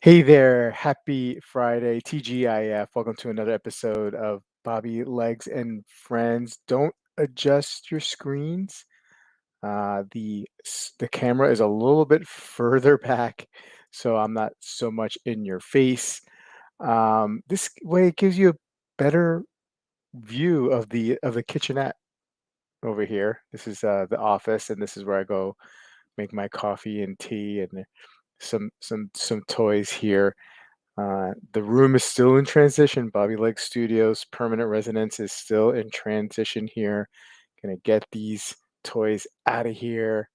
Hey there, happy Friday, TGIF. Welcome to another episode of Bobby Legs and Friends. Don't adjust your screens. The camera is a little bit further back, so I'm not so much in your face. This way it gives you a better view of the kitchenette over here. This is the office, and this is where I go make my coffee and tea, and some toys here. The room is still in transition. Bobby Leg Studios permanent residence is still in transition here. Gonna get these toys out of here.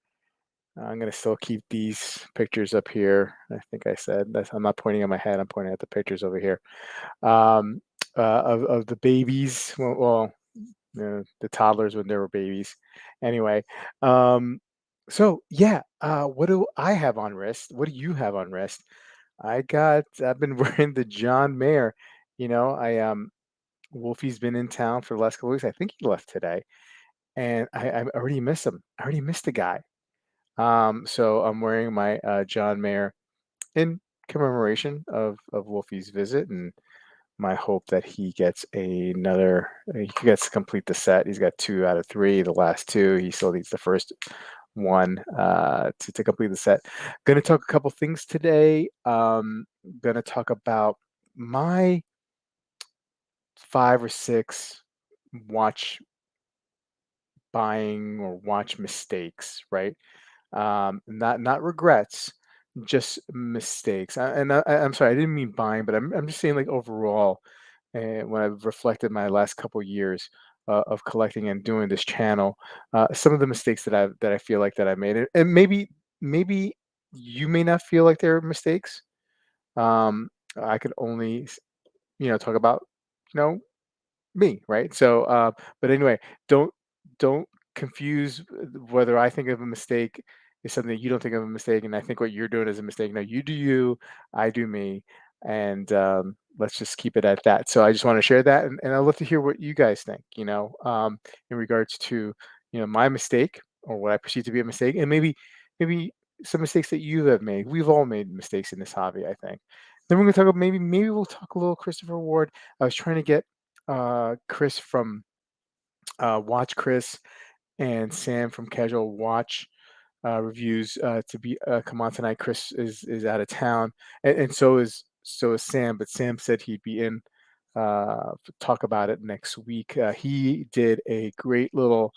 I'm gonna still keep these pictures up here. I think I said that I'm not pointing at my head. I'm pointing at the pictures over here um, of the babies. The toddlers when they were babies. Anyway, um, so yeah, what do I have on wrist? What do you have on wrist? I've been wearing the John Mayer. Wolfie's been in town for the last couple weeks. I think he left today, and I already miss him. I already missed the guy. So I'm wearing my John Mayer in commemoration of Wolfie's visit and my hope that he gets he gets to complete the set. He's got 2 out of 3. The last two, he still needs the first one to complete the set. Going to talk a couple things today. Going to talk about my 5 or 6 watch buying or watch mistakes, right? Not regrets, just mistakes. I'm sorry, I didn't mean buying, but I'm just saying like overall. And when I've reflected my last couple years of collecting and doing this channel, some of the mistakes that I feel like that I made, and maybe you may not feel like they're mistakes. I could only talk about you know me, right? But anyway, don't don't confuse whether I think of a mistake is something you don't think of a mistake, and I think what you're doing is a mistake. No, you do you, I do me, and let's just keep it at that. So I just want to share that, and I'd love to hear what you guys think. In regards to my mistake or what I perceive to be a mistake, and maybe some mistakes that you have made. We've all made mistakes in this hobby, I think. Then we're gonna talk about maybe we'll talk a little Christopher Ward. I was trying to get Chris from Watch Chris and Sam from Casual Watch Reviews to be come on tonight. Chris is out of town, and so is Sam. But Sam said he'd be in to talk about it next week. He did a great little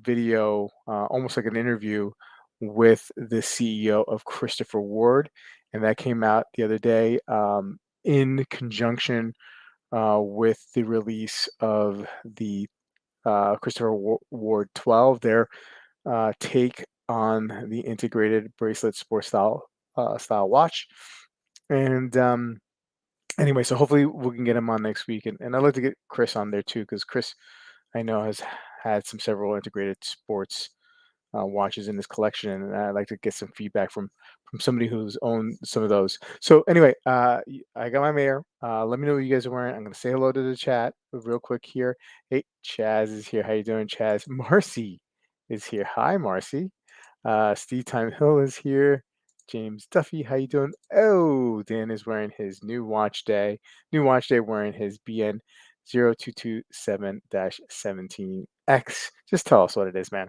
video, almost like an interview with the CEO of Christopher Ward, and that came out the other day in conjunction with the release of the Christopher Ward 12, their take on the integrated bracelet sports style watch. And anyway, so hopefully we can get him on next week, and I'd like to get Chris on there too, because Chris I know has had several integrated sports watches in his collection, and I'd like to get some feedback from somebody who's owned some of those. So anyway, I got my mayor. Let me know what you guys are wearing. I'm gonna say hello to the chat real quick here. Hey, Chaz is here. How you doing, Chaz? Marcy is here. Hi, Marcy. Steve Time Hill is here. James Duffy, how you doing? Oh, Dan is wearing his new watch day. New watch day wearing his BN 0227-17X. Just tell us what it is, man.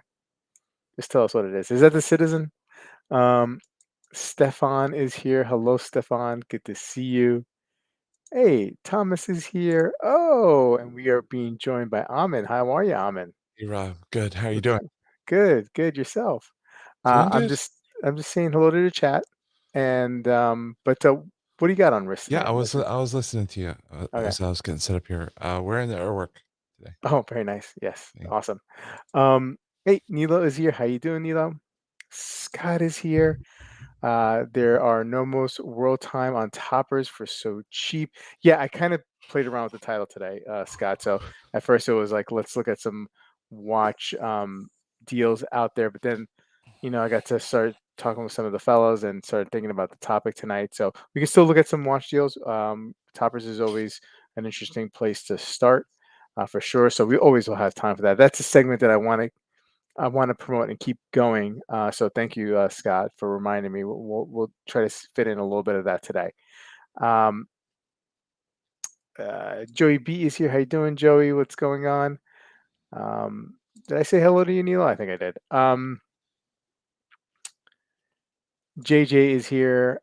Just tell us what it is. Is that the Citizen? Um, Stefan is here. Hello, Stefan. Good to see you. Hey, Thomas is here. Oh, and we are being joined by Amin. How are you, Amin? Hey Rob, good. How are you doing? Good, good. Yourself? Doing I'm good. just saying hello to the chat. And but what do you got on wrist Yeah, tonight? I was listening to you Okay. as I was getting set up here. We're in the airwork today. Oh, very nice. Yes, Thank awesome. Hey, Nilo is here. How you doing, Nilo? Scott is here. There are no most world time on toppers for so cheap. Yeah, I kind of played around with the title today, Scott. So at first it was like, let's look at some watch deals out there, but then I got to start talking with some of the fellows and started thinking about the topic tonight. So we can still look at some watch deals. Toppers is always an interesting place to start, for sure. So we always will have time for that. That's a segment that I want to promote and keep going. So thank you, Scott, for reminding me. We'll try to fit in a little bit of that today. Um, Joey B is here. How you doing, Joey? What's going on? Um, did I say hello to you, Neil? I think I did. JJ is here.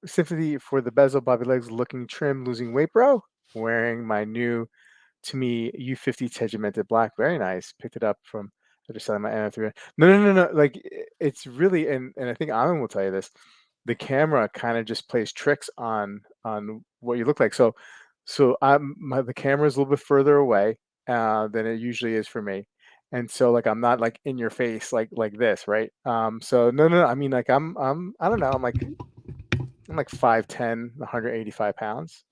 Sympathy for the bezel, Bobby Legs looking trim, losing weight, bro. Wearing my new, to me, U50 Tegimented Black. Very nice. Picked it up from I just saw my NF3. No, no, no, no. Like it's really, and I think Amin will tell you this. The camera kind of just plays tricks on what you look like. So the camera is a little bit further away than it usually is for me, and so like I'm not like in your face like this, right? So no, no, no, I mean like I don't know, I'm like 5'10", 185 pounds.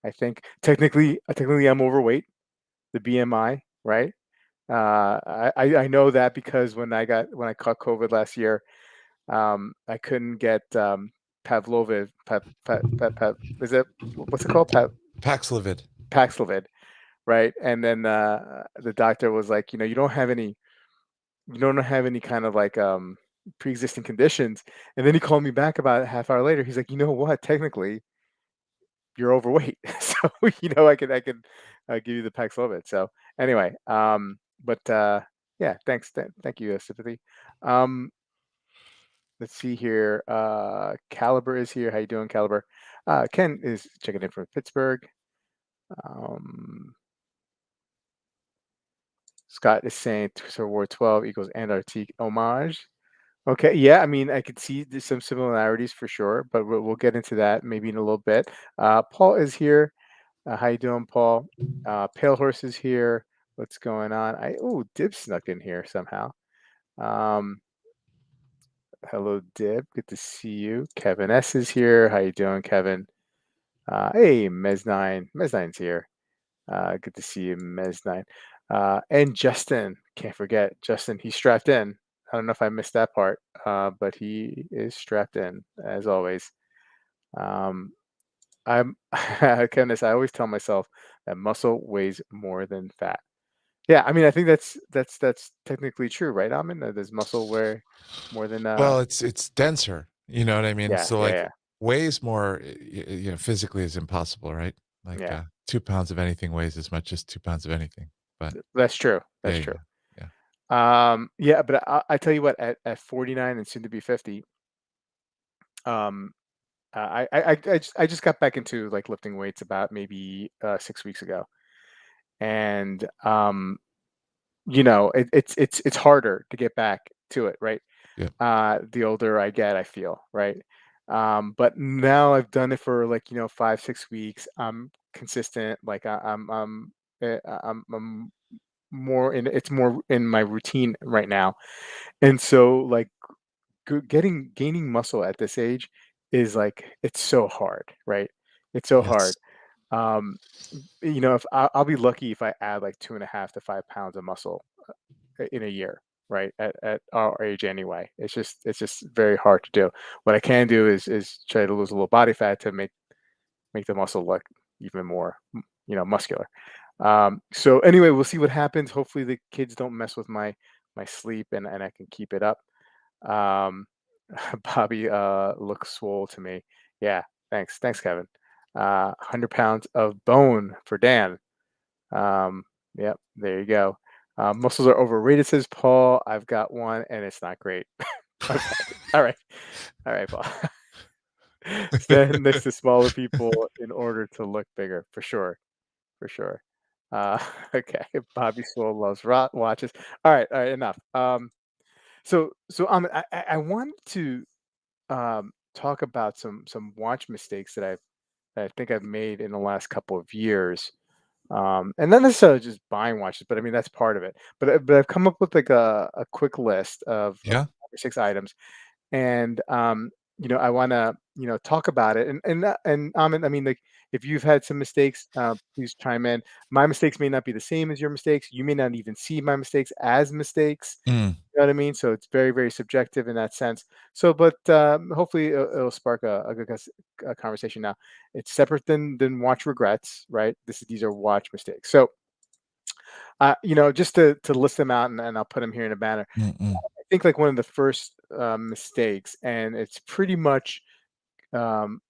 I think technically I'm overweight, the BMI, right? I know that because when I caught COVID last year, I couldn't get Pavlovid, is it, what's it called? Paxlovid. Paxlovid, right? And then the doctor was like, you don't have any kind of like pre-existing conditions. And then he called me back about a half hour later. He's like, you know what? Technically, you're overweight, so I could give you the Paxlovid. So anyway, but yeah, thank you, sympathy. Um, let's see here. Caliber is here. How you doing, Caliber? Ken is checking in from Pittsburgh. Um, Scott is saying Star Wars 12 equals Antarctique homage. Okay, yeah, I mean, I could see there's some similarities for sure, but we'll get into that maybe in a little bit. Paul is here. How you doing, Paul? Pale Horse is here. What's going on? Dib snuck in here somehow. Um, hello, Dib. Good to see you. Kevin S is here. How you doing, Kevin? Hey, Mez9. Mez9's here. Good to see you, Mez9. And Justin, can't forget Justin. He's strapped in. I don't know if I missed that part, but he is strapped in as always. Um, I'm goodness, I always tell myself that muscle weighs more than fat. Yeah, I mean, I think that's technically true, right, Amin? That does muscle weigh more than Well, it's denser, you know what I mean? yeah, So, yeah, like, yeah, weighs more, physically is impossible, right? Like, yeah. 2 pounds of anything weighs as much as 2 pounds of anything, but That's true. yeah, That's yeah, true. yeah. Yeah, but I tell you what, at 49 and soon to be 50, um, I just got back into like lifting weights about maybe 6 weeks ago, and it's harder to get back to it, right? Yeah, The older I get, I feel, right? But now I've done it for like 5 6 weeks. I'm consistent. Like I'm more in. It's more in my routine right now, and so like gaining muscle at this age is like it's so hard, right? It's so yes. hard. Um, if I'll be lucky if I add like 2.5 to 5 pounds of muscle in a year, right? At our age anyway. It's just very hard to do. What I can do is try to lose a little body fat to make the muscle look even more, muscular. So anyway, we'll see what happens. Hopefully the kids don't mess with my sleep and I can keep it up. Um, Bobby looks swole to me. Yeah, thanks, Kevin. 100 pounds of bone for Dan. Um, yep, there you go. Muscles are overrated, says Paul. I've got one, and it's not great. Okay, all right, all right, Paul. Stand next to smaller people in order to look bigger, for sure, for sure. Uh, okay, Bobby Swole loves rot watches. All right, enough. I want to talk about some watch mistakes that I think I've made in the last couple of years. And not necessarily just buying watches, but I mean that's part of it. But I've come up with like a quick list of Yeah? 5 or 6 items, and I want to talk about it. And I mean like if you've had some mistakes, please chime in. My mistakes may not be the same as your mistakes. You may not even see my mistakes as mistakes. Mm, You know what I mean? So it's very, very subjective in that sense. So, but hopefully it'll spark a good conversation. Now, it's separate than watch regrets, right? These are watch mistakes. So, just to list them out, and I'll put them here in a banner. mm, mm, I think like one of the first mistakes, and it's pretty much um,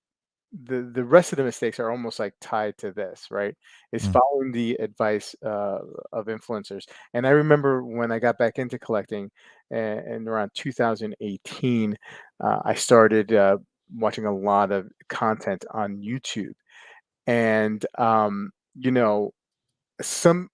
the rest of the mistakes are almost like tied to this, right? Is mm. following the advice of influencers. And I remember when I got back into collecting, and around 2018, I started watching a lot of content on YouTube, and some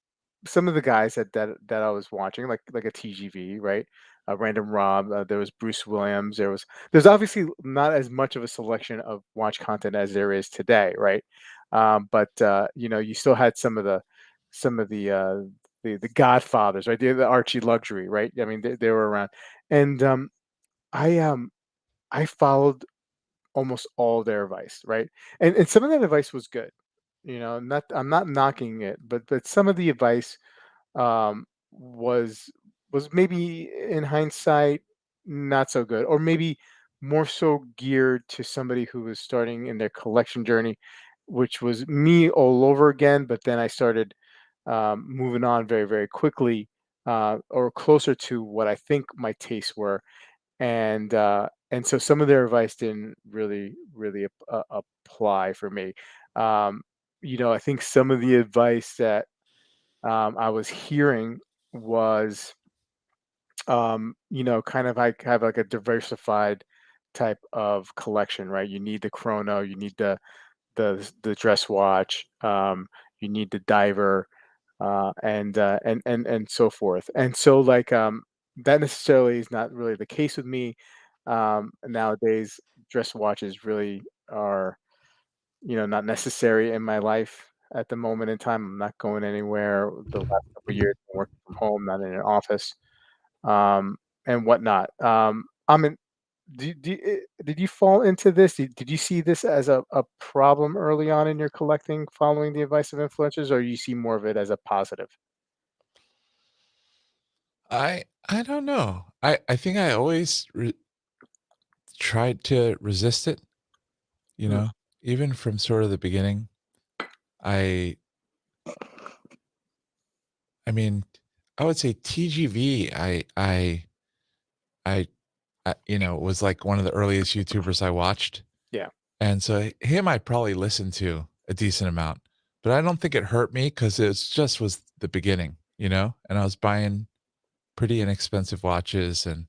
some of the guys that I was watching, like a TGV, right? Random Rob. There was Bruce Williams. There's obviously not as much of a selection of watch content as there is today, right? But you still had some of the Godfathers, right? The Archie Luxury, right? I mean, they were around, and I um I followed almost all their advice, right? And some of that advice was good. Not I'm not knocking it, but some of the advice was maybe in hindsight not so good, or maybe more so geared to somebody who was starting in their collection journey, which was me all over again. But then I started moving on very, very quickly, or closer to what I think my tastes were, and so some of their advice didn't really apply for me. Um, I think some of the advice that I was hearing was, kind of like have like a diversified type of collection, right? You need the chrono, you need the dress watch, you need the diver, and so forth. And so like that necessarily is not really the case with me. Nowadays, dress watches really are, not necessary in my life at the moment in time. I'm not going anywhere. The last couple of years, I'm working from home, not in an office, um, and whatnot. I mean, did you fall into this? Did you see this as a problem early on in your collecting, following the advice of influencers, or you see more of it as a positive? I don't know. I think I always tried to resist it, you Mm, know, even from sort of the beginning. I I mean, I would say TGV, I was like one of the earliest YouTubers I watched. yeah. And so him I probably listened to a decent amount, but I don't think it hurt me because was the beginning, and I was buying pretty inexpensive watches and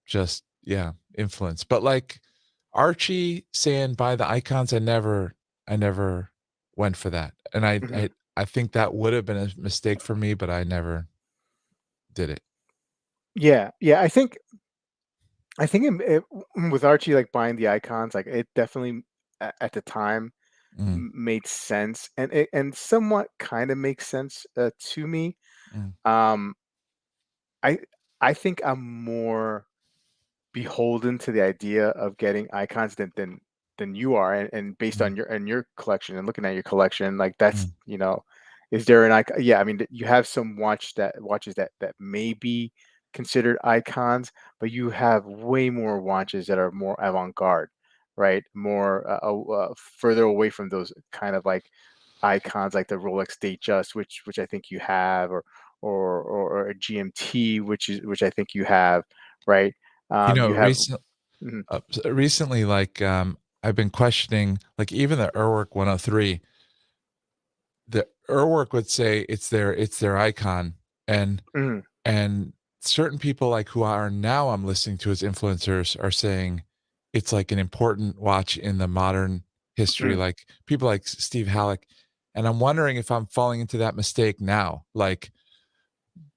just, yeah, influence. But like Archie saying buy the icons, I never went for that. And I Mhm. I I think that would have been a mistake for me, but I never did it. Yeah, yeah. I think with Archie, like buying the icons, like it definitely at the time Mm, made sense, and somewhat kind of makes sense to me. mm, Um, I I think I'm more beholden to the idea of getting icons than you are, and based mm, on your collection and looking at your collection, like that's mm. is there an icon? Yeah, I mean you have some watches that may be considered icons, but you have way more watches that are more avant-garde, right? More further away from those kind of like icons, like the Rolex Datejust, which I think you have, or a GMT, which I think you have, right? You know, You have. recent Mhm, recently, like, I've been questioning, like, even the Urwerk 103, the Urwerk would say it's their icon, and mhm, and certain people, like, who are now I'm listening to as influencers are saying it's, like, an important watch in the modern history, mm, like, people like Steve Halleck, and I'm wondering if I'm falling into that mistake now, like,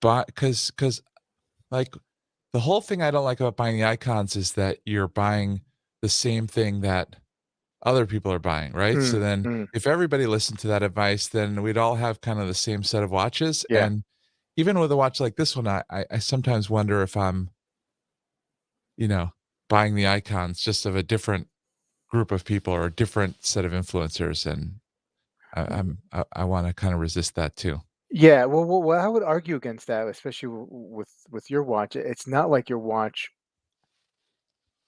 but because like, the whole thing I don't like about buying the icons is that you're buying the same thing that other people are buying, right? So mm, then mm, if everybody listened to that advice, then we'd all have kind of the same set of watches, yeah. and even with a watch like this one, I sometimes wonder if I'm, you know, buying the icons just of a different group of people or a different set of influencers, and I wanna kinda resist that too. Yeah, well, I would argue against that, especially with your watch. It's not like your watch.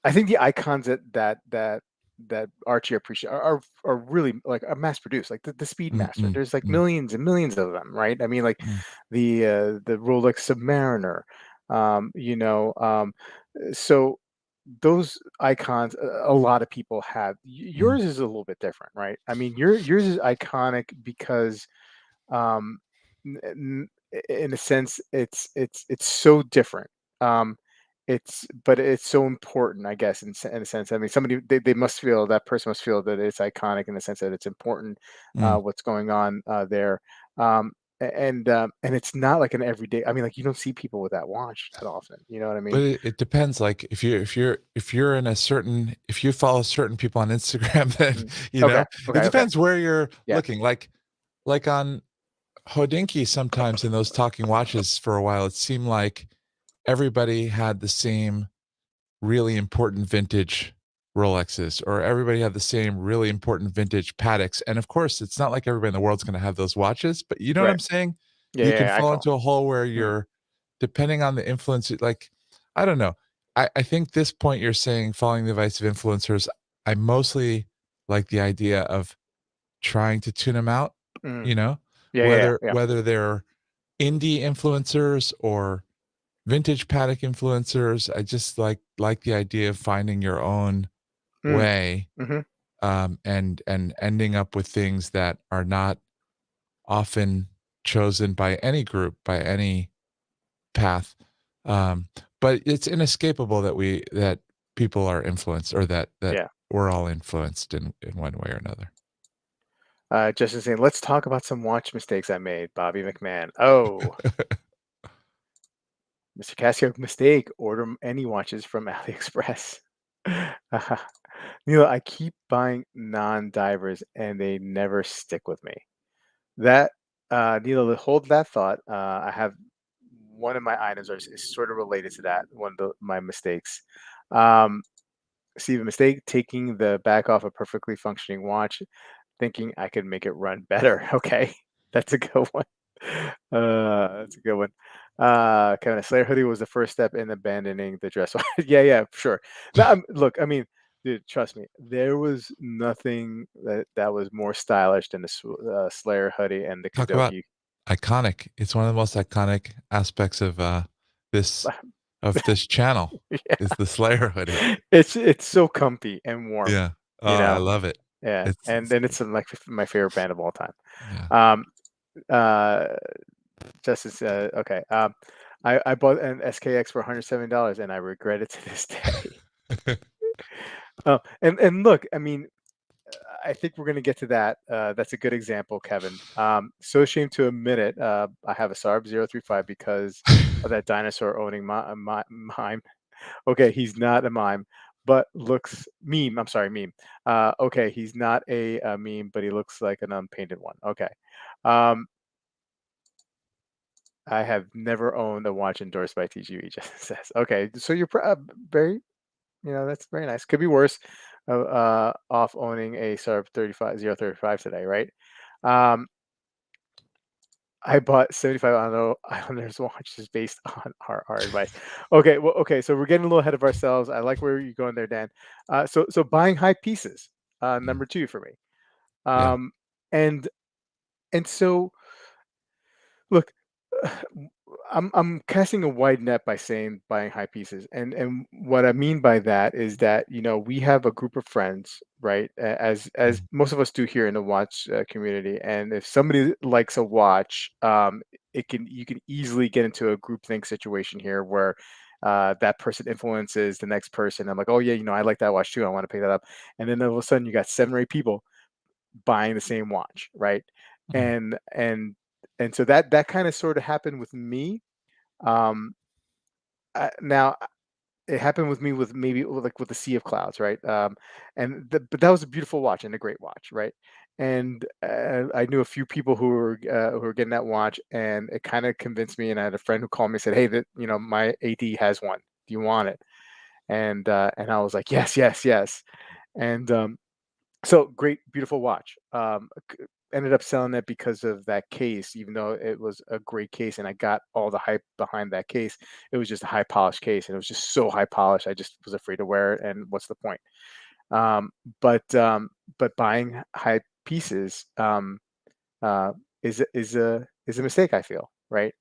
I think the icons that Archie appreciate are really like are mass produced, like the Mm, Speedmaster. mm, There's like mm, millions and millions of them, right? I mean, like mm, the Rolex Submariner, you know, so those icons, a lot of people have. mm, Yours is a little bit different, right? I mean, yours is iconic because um, in a sense, it's so different. Um, but it's so important, I guess, in a sense. I mean, somebody they must feel that person must feel that it's iconic in the sense that it's important. mm. What's going on there? Um, and it's not like an everyday. I mean, like you don't see people with that watch that often. You know what I But mean? it depends, like, if you're in a certain if you follow certain people on Instagram, then, Mm. you Okay, know, it okay, okay. depends where you're Yeah. looking, like on Hodinkee sometimes in those talking watches for a while, it seemed like everybody had the same really important vintage Rolexes, or everybody had the same really important vintage Pateks, and of course, it's not like everybody in the world's gonna have those watches, but you know what Right. I'm saying? Yeah, You yeah, can yeah, I fall follow. into a hole where Mm, you're depending on the influence, like, I don't know. I think this point you're saying following the advice of influencers, I mostly like the idea of trying to tune them out, mm. you know? Yeah, yeah, Whether yeah, whether they're indie influencers or vintage Patek influencers, I just like the idea of finding your own yeah. way, Mhm. and ending up with things that are not often chosen by any group, by any path. Um, but it's inescapable that people are influenced, or that Yeah. we're all influenced in one way or another. Justin saying, "Let's talk about some watch mistakes I made." Bobby McMahon. Oh, Mr. Casio, mistake. Order any watches from AliExpress. I keep buying non-divers and they never stick with me. That, hold that thought. I have one of my items is sort of related to that. One of my mistakes. Um, See the mistake taking the back off a perfectly functioning watch, thinking I could make it run better. Okay, that's a good one. That's a good one. Kevin, a Slayer hoodie was the first step in abandoning the dress. Yeah, yeah, sure. No, look, I mean, dude, trust me, there was nothing that was more stylish than the Slayer hoodie and the Talk about Kadoki. iconic. It's one of the most iconic aspects this of this channel is the Slayer hoodie. It's so comfy and warm, Yeah. you Oh, I know. love it. Yeah, and It's then it's like my favorite band of all time. yeah. Um, uh, Justice, okay. I bought an SKX for $170 and I regret it to this day. Oh, and look, I mean, I think we're going to get to that. That's a good example, Kevin. So ashamed to admit it. I have a SARB 035 because of that dinosaur owning mime. Okay, he's not a mime, but looks meme. I'm sorry, meme. Okay, he's not a meme, but he looks like an unpainted one. Okay. Um, I have never owned a watch endorsed by TGV. Just says. Okay, so you're very, that's very nice. Could be worse. Off owning a Saab 035 today, right? Um, I bought 75 Islanders watches based on our advice. Okay, well, okay, so we're getting a little ahead of ourselves. I like where you're going there, Dan. So buying high pieces, Mm, number two for me. yeah. Um, and and so look, I'm casting a wide net by saying buying high pieces, and what I mean by that is that we have a group of friends, right? As Mhm, most of us do here in the watch community, and if somebody likes a watch, you can easily get into a groupthink situation here where that person influences the next person. I'm like, oh yeah, I like that watch too. I want to pick that up, and then all of a sudden you got 7 or 8 people buying the same watch, right? mm, And and and so that kind of sort of happened with me. Um, now it happened with me with maybe like with the Sea of Clouds, right? But that was a beautiful watch and a great watch, right? And I knew a few people who were getting that watch, and it kind of convinced me. And I had a friend who called me and said, "Hey, that my AD has one. Do you want it?" And I was like, "Yes, yes, yes." And so great, beautiful watch. Ended up selling it because of that case, even though it was a great case, and I got all the hype behind that case. It was just a high polished case, and it was just so high polished. I just was afraid to wear it, and what's the point? Um, but um, but buying high pieces uh, is a mistake. I feel right,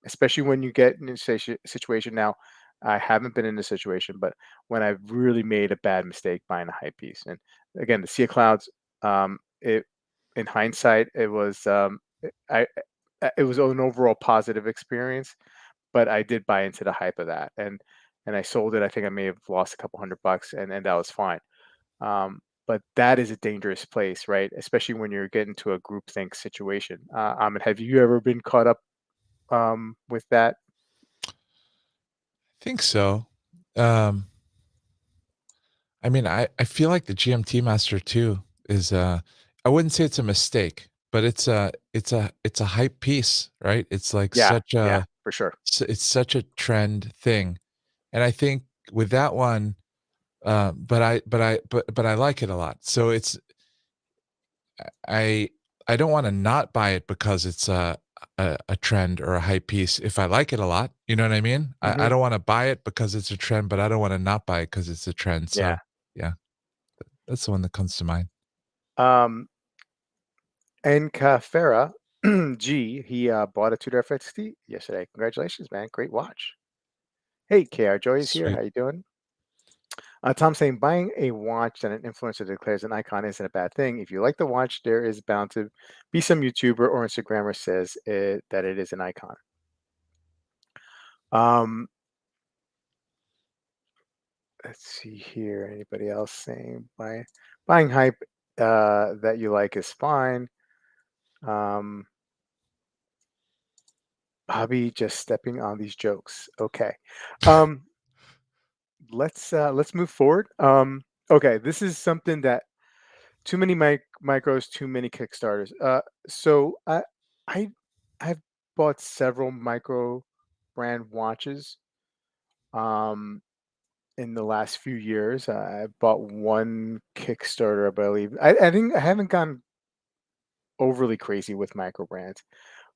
especially when you get in a situation. Now, I haven't been in this situation, but when I've really made a bad mistake buying a high piece, and again, the Sea of Clouds, it in hindsight, it was it was an overall positive experience, but I did buy into the hype of that, and I sold it. I think I may have lost a couple $100, and that was fine. But that is a dangerous place, right? Especially when you're getting to a groupthink situation. Ahmed, have you ever been caught up with that? Think so. Um, I mean, I feel like the GMT Master 2 is, I wouldn't say it's a mistake, but it's a hype piece, right? It's like Yeah, such yeah, a for sure. it's such a trend thing, and I think with that one, but I like it a lot. So it's I I don't wanna not buy it because it's a trend or a hype piece if I like it a lot, you know what I mean? I Hmm. don't wanna buy it because it's a trend, but I don't wanna not buy it because it's a trend, Yeah. so, yeah, that's the one that comes to mind. Um, and Cafera G, he bought a Tudor F60 yesterday. Congratulations, man! Great watch. Hey, KR Joy is here. Sweet. How you doing? Tom saying buying a watch that an influencer declares an icon isn't a bad thing. If you like the watch, there is bound to be some YouTuber or Instagrammer says that it is an icon. Um, let's see here. Anybody else saying buying hype that you like is fine. Um, Bobby just stepping on these jokes. Okay. Um, let's move forward. Okay, this is something that too many micros, too many Kickstarters. So I I've bought several micro brand watches in the last few years. I bought one Kickstarter, I believe. I think I haven't gone overly crazy with micro brands,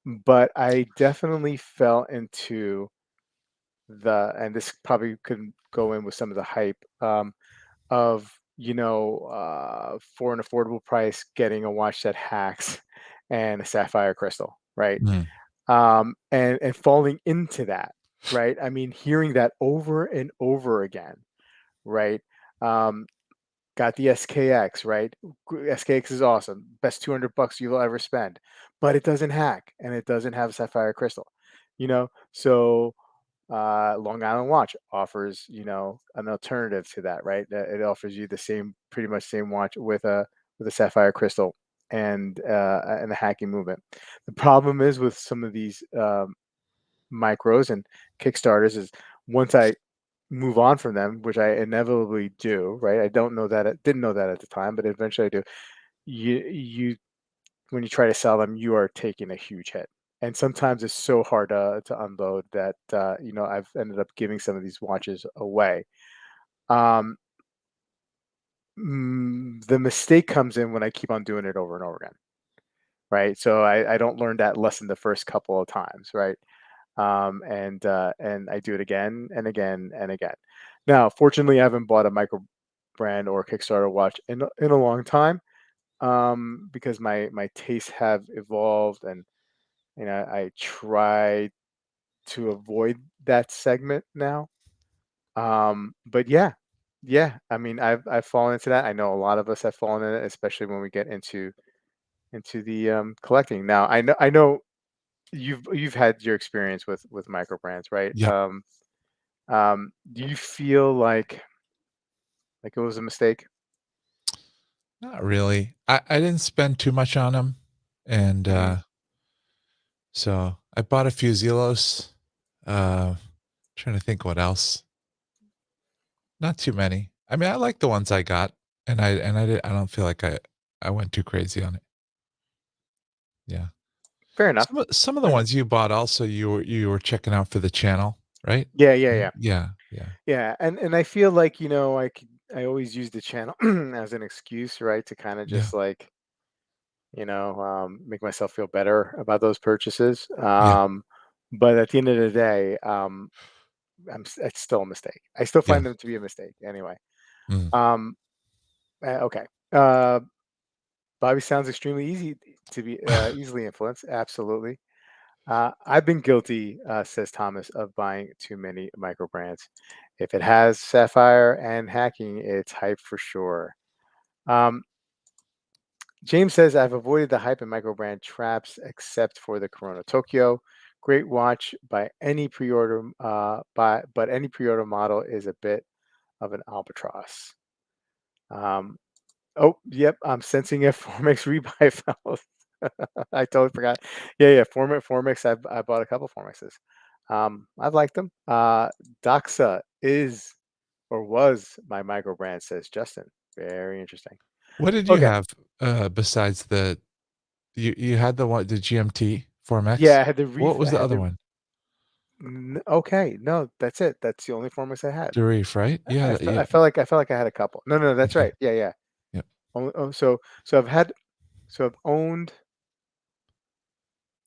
but I definitely fell into and this probably could go in with some of the hype of for an affordable price getting a watch that hacks and a sapphire crystal, right? Mm. And falling into that, right? I mean, hearing that over and over again, right? Um, got the SKX, right? SKX is awesome, best $200 you'll ever spend, but it doesn't hack and it doesn't have sapphire crystal, So Long Island Watch offers, an alternative to that, right? It offers you the same, pretty much same watch with a sapphire crystal and a hacking movement. The problem is with some of these micros and Kickstarters is once I move on from them, which I inevitably do, right? I don't know that, didn't know that at the time, but eventually I do. You when you try to sell them, you are taking a huge hit. And sometimes it's so hard to unload that I've ended up giving some of these watches away. Um, the mistake comes in when I keep on doing it over and over again, right? So I don't learn that lesson the first couple of times, right? And I do it again and again and again. Now, fortunately, I haven't bought a micro brand or Kickstarter watch in a long time because my tastes have evolved and I try to avoid that segment now. But yeah, yeah. I mean, I've fallen into that. I know a lot of us have fallen in it, especially when we get into the collecting. Now, I know you've had your experience with micro brands, right? Yeah. Do you feel like it was a mistake? Not really. I didn't spend too much on them, and, Hmm. so I bought a few Zelos, trying to think what else. Not too many. I mean, I like the ones I got, and I don't feel like I went too crazy on it. Yeah. Fair enough. Some of the Fair enough. ones you bought also you were checking out for the channel, right? Yeah, yeah, Mhm. yeah, Yeah, yeah. yeah. And I feel like I always use the channel as an excuse, right, to kind of Yeah, just like, make myself feel better about those purchases. yeah, But at the end of the day, it's still a mistake. I still yeah. find them to be a mistake anyway. Mm. Um, okay. Uh, Bobby sounds extremely easy to be easily influenced. Absolutely. I've been guilty, says Thomas, of buying too many micro brands. If it has Sapphire and hacking, it's hype for sure. Um, James says I've avoided the hype and micro brand traps except for the Corona Tokyo. Great watch by any pre-order, but any pre-order model is a bit of an albatross. Um, oh, yep, I'm sensing a Formex rebuy, fellas. I totally forgot. Yeah, yeah, Formix. I bought a couple Formixes. I've liked them. Doxa is or was my micro brand, says Justin. Very interesting. What did you Okay. have, besides you had the GMT Form Yeah, X? I had the What reef. was I the had other the. one? Okay, no, that's it. That's the only Formix I had. The Reef, right? Yeah, yeah, I felt like I had a couple. No, no, that's okay, right. Yeah, yeah. yeah, So I've owned.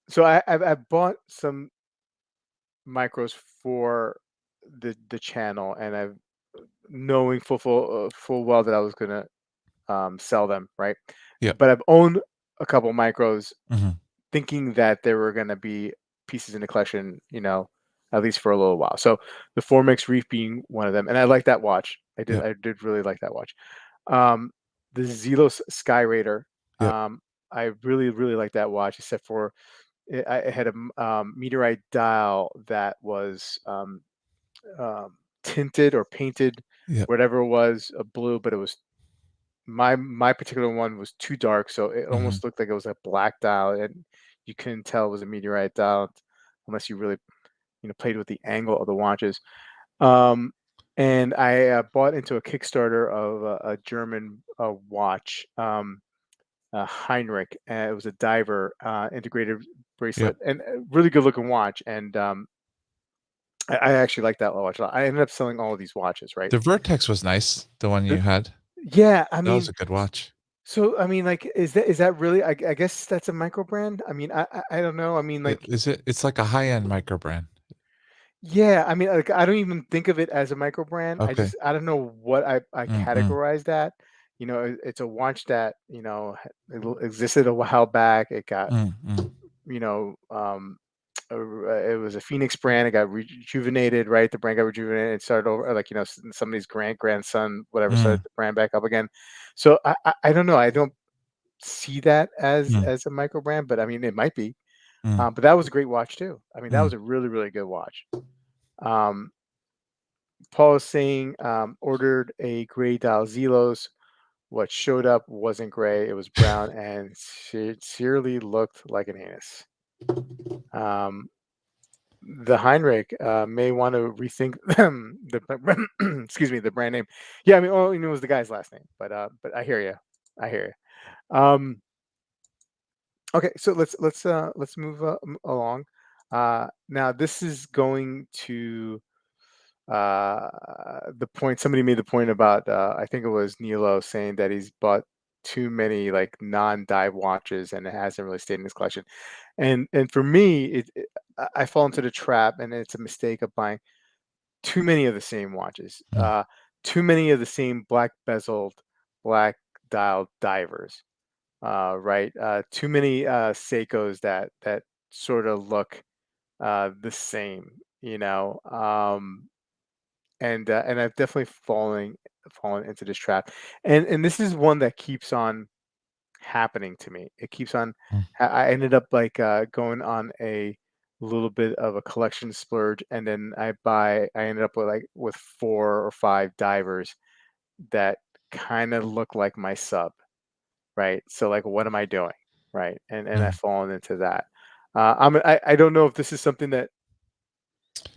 So I've bought some micros for the channel, and I've knowing full well that I was gonna sell them, right? yeah, But I've owned a couple micros, mhm, thinking that there were gonna be pieces in the collection, at least for a little while. So the Formix Reef being one of them, and I like that watch. yeah, I did really like that watch. Um, the Zelos Sky Raider. yeah, I really really like that watch, except for it had a meteorite dial that was tinted or painted, yeah, whatever it was, blue, but it was my particular one was too dark, so it mhm, almost looked like it was a black dial, and you couldn't tell it was a meteorite dial unless you really played with the angle of the watches. Um, and I bought into a Kickstarter of a German watch, Heinrich. And it was a diver integrated yeah. bracelet, and a really good looking watch. And I actually like that watch a lot. I ended up selling all of these watches, right? The Vertex was nice, the one The- you had. yeah, I That was mean, a good watch. so I mean, like, is that really? I guess that's a micro brand. I mean, I don't know. I mean, It like, is it's like a high-end micro brand. yeah, I mean, like, I don't even think of it as a micro brand. Okay. I don't know what I Mm, mm, categorize that. It's a watch that existed a while back. It got mm, mm, you know it was a Phoenix brand. It got rejuvenated, right? The brand got rejuvenated and started over, like somebody's grandson, whatever, started mm, the brand back up again. So I don't know. I don't see that mm, as a micro brand, but I mean, it might be. mm, But that was a great watch too. I mean, that mm. was a really really good watch. Um, Paul is saying ordered a gray dial Zelos. What showed up wasn't gray; it was brown and sincerely looked like an anus. Um, the Heinrich may want to rethink excuse me, the brand name. Yeah, I mean, all you know was the guy's last name, but I hear you. I hear you. Okay, so let's move along. Now this is going to the point. Somebody made the point about I think it was Nilo saying that he's bought too many like non-dive watches and it hasn't really stayed in his collection. And for me, I fall into the trap, and it's a mistake of buying too many of the same watches, Mm, too many of the same black bezeled, black dialed divers, right? Too many Seikos that sort of look the same, and I've definitely fallen into this trap, and this is one that keeps on happening to me. It keeps on. mm, I ended up like going on a little bit of a collection splurge, and then I ended up with 4 or 5 divers that kind of look like my sub, right? So like, what am I doing, right? And I've mm. fallen into that. I don't know if this is something that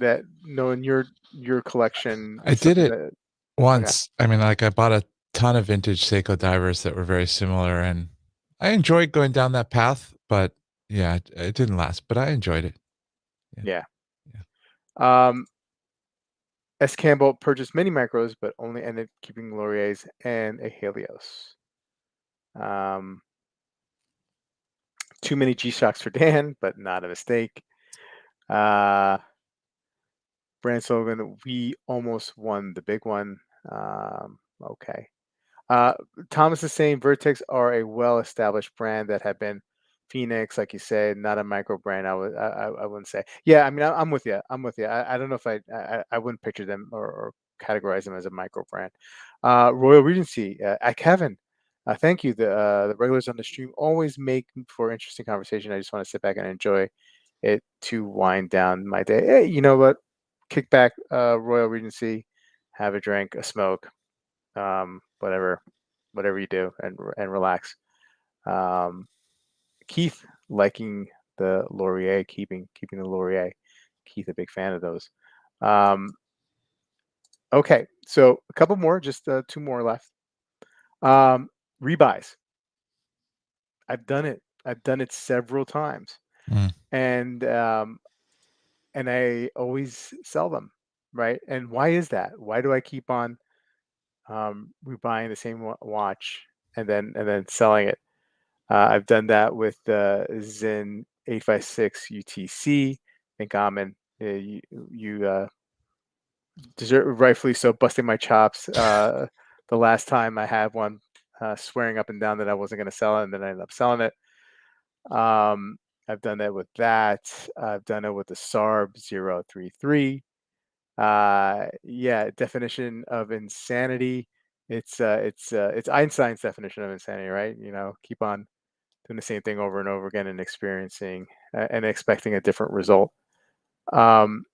in your collection I is did something it that. Okay. once. I mean, like, I bought a ton of vintage Seiko divers that were very similar, and I enjoyed going down that path, but yeah, it didn't last, but I enjoyed it. Yeah, Yeah. yeah. Um, S. Campbell purchased many micros, but only ended keeping Laurier's and a Helios. Um, Too many G Shocks for Dan, but not a mistake. Uh, Brand slogan: "We almost won the big one." Okay. Uh, Thomas is saying Vertex are a well-established brand that have been Phoenix, like you said, not a micro brand. I wouldn't say. Yeah, I mean, I'm with you. I'm with you. I don't know if I wouldn't picture them or categorize them as a micro brand. Royal Regency, Kevin. Thank you. The regulars on the stream always make for interesting conversation. I just want to sit back and enjoy it to wind down my day. Hey, you know what? Kick back, Royal Regency, have a drink, a smoke, whatever, whatever you do, and relax. Um, Keith liking the Laurier, keeping the Laurier. Keith, a big fan of those. Um, okay, so a couple more, just two more left. Um, Rebuys. I've done it. I've done it several times, Mm. and I always sell them, right? And why is that? Why do I keep on rebuying the same watch and then selling it? I've done that with the Zen 856 UTC. I think Amin, you deserve, rightfully so, busting my chops. The last time I had one, swearing up and down that I wasn't going to sell it, and then I ended up selling it. I've done that with that. I've done it with the SARB 033. Yeah, definition of insanity. It's Einstein's definition of insanity, right? You know, keep on doing the same thing over and over again and experiencing and expecting a different result. Um,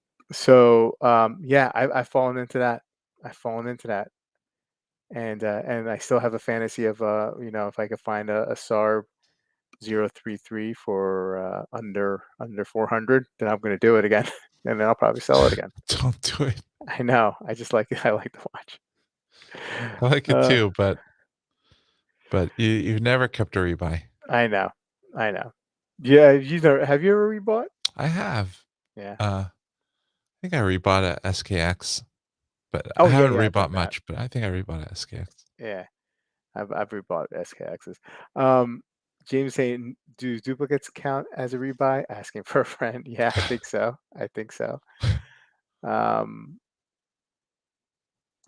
yeah, I've fallen into that. I've fallen into that, and I still have a fantasy of you know, if I could find a SARB 033 for under 400, then I'm going to do it again, and then I'll probably sell it again. Don't do it. I know. I just like it. I like the watch. I like it Uh, too, but you've never kept a rebuy. I know. I know. Yeah, have you ever rebought? I have. Yeah. I think I rebought a SKX, but I Oh yeah, haven't yeah. I've rebought done that. much, but I think I rebought a SKX. Yeah. I've rebought SKXs. Um, James saying, do duplicates count as a rebuy? Asking for a friend. Yeah, I think so. I think so. Um,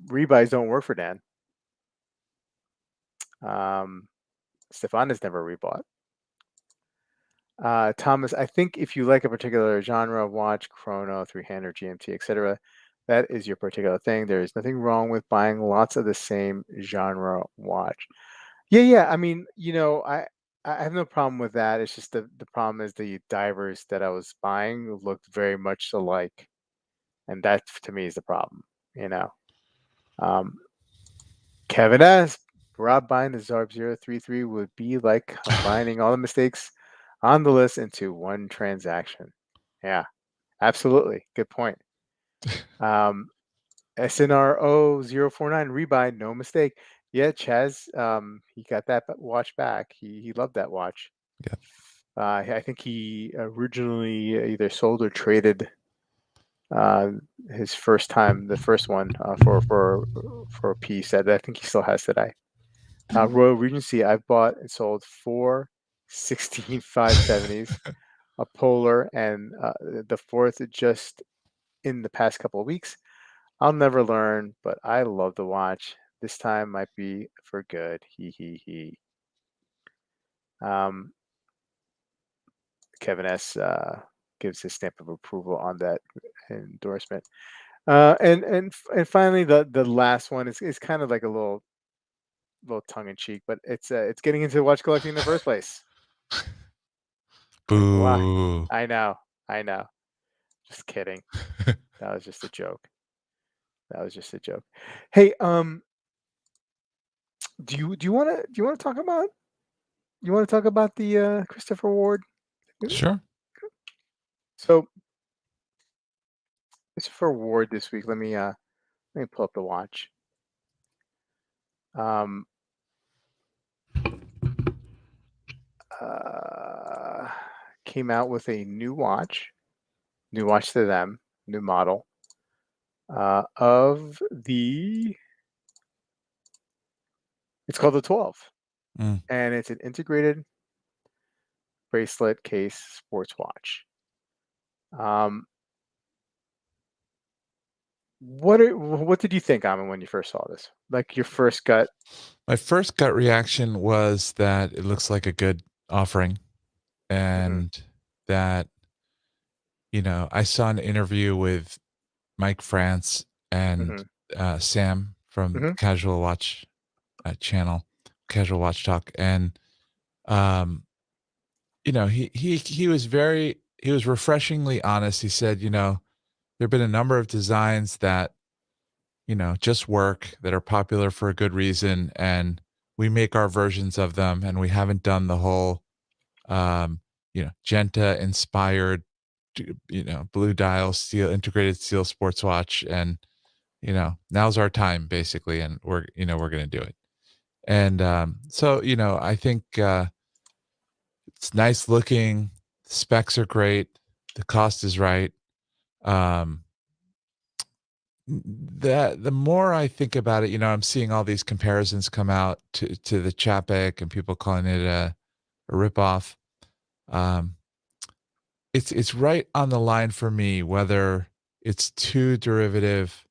Rebuys don't work for Dan. Um, Stefan has never rebought. Thomas, I think if you like a particular genre, watch, chrono, three-hander, GMT, etc., that is your particular thing. There is nothing wrong with buying lots of the same genre watch. Yeah, yeah. I mean, you know, I have no problem with that. It's just the problem is the divers that I was buying looked very much alike, and that to me is the problem. You know, um, Kevin S. Rob buying the Zarb 033 would be like combining all the mistakes on the list into one transaction. Yeah, absolutely. Good point. Um, SNRO 049 rebuy, no mistake. Yeah, Chaz, he got that watch back. He loved that watch. Yeah. I think he originally either sold or traded uh, his first time, the first one, for a piece that I think he still has today. Royal Regency, I've bought and sold four 16 570s, a Polar, and the fourth just in the past couple of weeks. I'll never learn, but I love the watch. This time might be for good. He. Um, Kevin S. Gives his stamp of approval on that endorsement. And finally, the last one is kind of like a little tongue in cheek, but it's getting into watch collecting in the first place. Like, why? Boo. I know, I know. Just kidding. That was just a joke. That was just a joke. Hey, do you want to talk about the Christopher Ward? Sure. So Christopher Ward this week. Let me pull up the watch. Um, uh, Came out with a new watch to them, new model. of the it's called the 12, Mm. and it's an integrated bracelet case sports watch. Um, what did you think, Amin, when you first saw this? Like your first gut? My first gut reaction was that it looks like a good offering Mhm, and that, I saw an interview with Mike France and, mhm, Sam from mhm, Casual Watch, channel, Casual Watch Talk, and, um, he was refreshingly honest. He said, "There've been a number of designs that, just work, that are popular for a good reason, and we make our versions of them, and we haven't done the whole, Genta inspired, blue dial steel integrated steel sports watch, and, now's our time basically, and we're gonna do it." And, so, I think, it's nice looking, specs are great, the cost is right. Um, the more I think about it, I'm seeing all these comparisons come out to the Chapek and people calling it a ripoff. Um, it's right on the line for me whether it's too derivative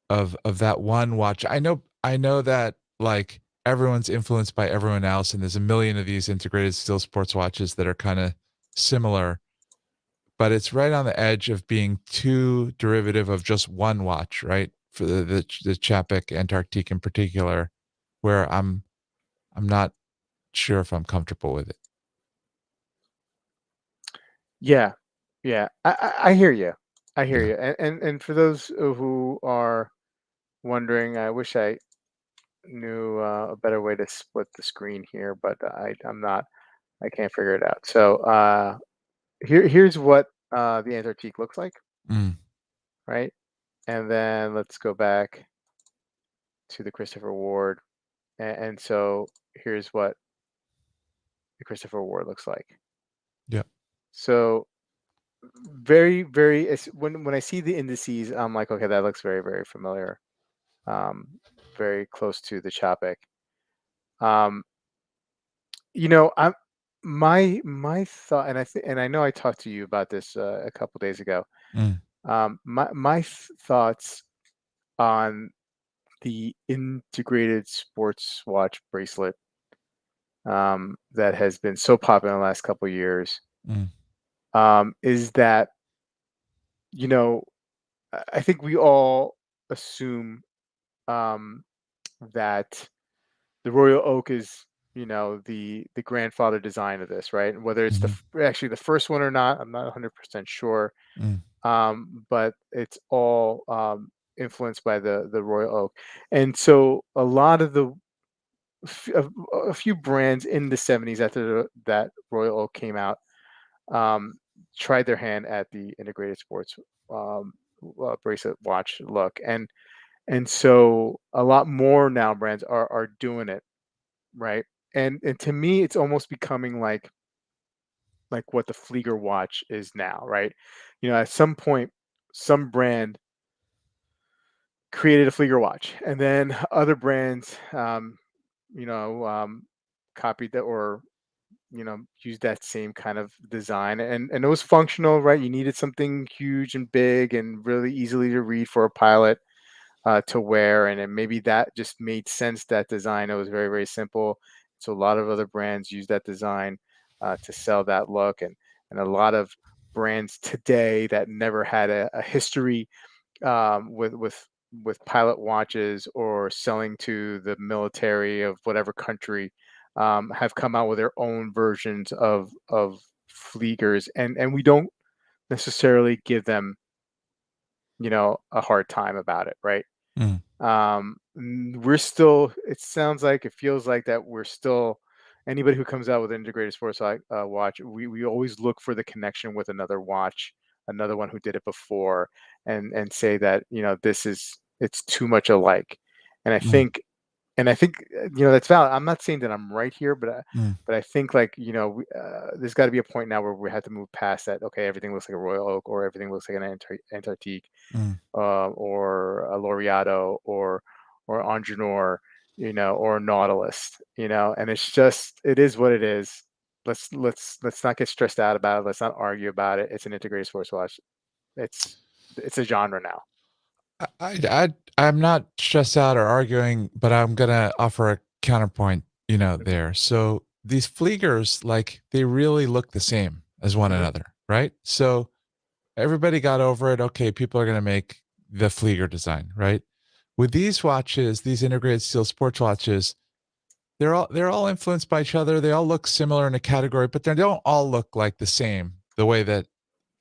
of that one watch. I know that, like, everyone's influenced by everyone else, and there's a million of these integrated steel sports watches that are kinda similar, but it's right on the edge of being too derivative of just one watch, right? For the Chapek Antarctique in particular, where I'm not sure if I'm comfortable with it. yeah, yeah. I hear you. I hear Yeah. you. And for those who are wondering, I wish I knew a better way to split the screen here, but I'm not. I can't figure it out. So here's what the Antarctique looks like, Mm, right? And then let's go back to the Christopher Ward, and so here's what the Christopher Ward looks like. yeah. So very, very. When I see the indices, I'm like, okay, that looks very, very familiar. Um, very close to the Chapek. Um, I'm my thought, and I know I talked to you about this a couple days ago. Mm, My thoughts on the integrated sports watch bracelet that has been so popular in the last couple years mm, is that you know I think we all assume um, that the royal oak is the grandfather design of this, right? And whether it's mhm, actually the first one or not, I'm not 100% sure. mm, But it's all influenced by the royal oak, and so a lot of a few brands in the 70s after that royal oak came out um, tried their hand at the integrated sports um, bracelet watch look, and so a lot more now brands are doing it, right? And to me, it's almost becoming like what the Flieger watch is now, right? At some point, some brand created a Flieger watch, and then other brands, you know, um, copied that or used that same kind of design, and it was functional, right? You needed something huge and big and really easily to read for a pilot to wear, and then maybe that just made sense. That design, it was very, very simple. So a lot of other brands use that design to sell that look, and a lot of brands today that never had a history with pilot watches or selling to the military of whatever country have come out with their own versions of Fliegers, and we don't necessarily give them a hard time about it, right? mm, We're still, it sounds like, it feels like that we're still, anybody who comes out with an integrated sports watch, we always look for the connection with another watch, another one who did it before, and say that this is, it's too much alike. And I mm, think and I think, that's valid. I'm not saying that I'm right here, Mm, but I think, like, there's got to be a point now where we have to move past that. Okay, everything looks like a Royal Oak, or everything looks like an Antarctique, mm. or a Laureato, or Engineer, or a Nautilus, and it is what it is. Let's not get stressed out about it. Let's not argue about it. It's an integrated sports watch. It's it's a genre now. I'm not stressed out or arguing, but I'm gonna offer a counterpoint, there. So these Fliegers, like, they really look the same as one Hmm. another, right? So everybody got over it. Okay, people are gonna make the Flieger design, right? With these watches, these integrated steel sports watches, they're all influenced by each other. They all look similar in a category, but they don't all look like the same. The way that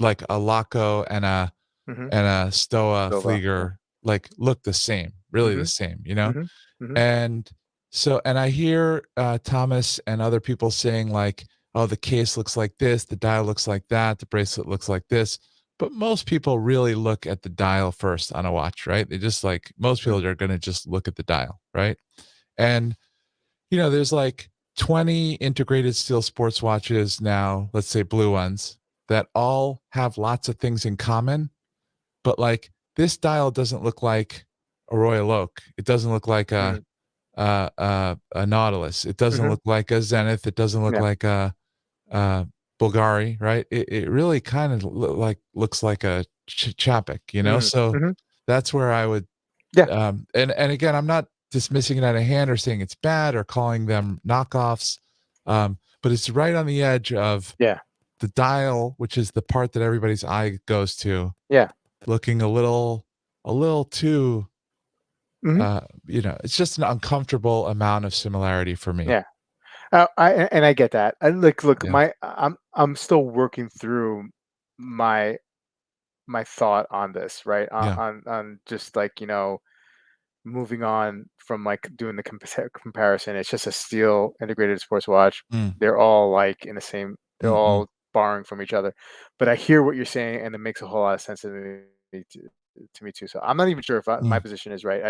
like a Laco Hmm. and a Stoa Silva. Yeah. Flieger like look the same, really the Hmm. same, Hmm. Hmm. And and I hear Thomas and other people saying like, "Oh, the case looks like this, the dial looks like that, the bracelet looks like this." But most people really look at the dial first on a watch, right? They just like most Hmm. people are going to just look at the dial, right? And there's like 20 integrated steel sports watches now, let's say blue ones, that all have lots of things in common, but like this dial doesn't look like a Royal Oak. It doesn't look like Hmm. a Nautilus. It doesn't Hmm. look like a Zenith. It doesn't look Yeah. like a Bulgari, right? It really kind of looks like a Chapek, Hmm. So Hmm. that's where I would Yeah. and again, I'm not dismissing it out of hand or saying it's bad or calling them knockoffs, but it's right on the edge of Yeah. the dial, which is the part that everybody's eye goes to, Yeah. looking a little too, Hmm. it's just an uncomfortable amount of similarity for me. Yeah. And I get that. And look, Yeah, I'm still working through my my thought on this, right? yeah, On just, like, moving on from, like, doing the comparison. It's just a steel integrated sports watch. mm, They're all, like, in the same. They're mm, mm, all borrowing from each other. But I hear what you're saying, and it makes a whole lot of sense to me too. So I'm not even sure if my mm, position is right.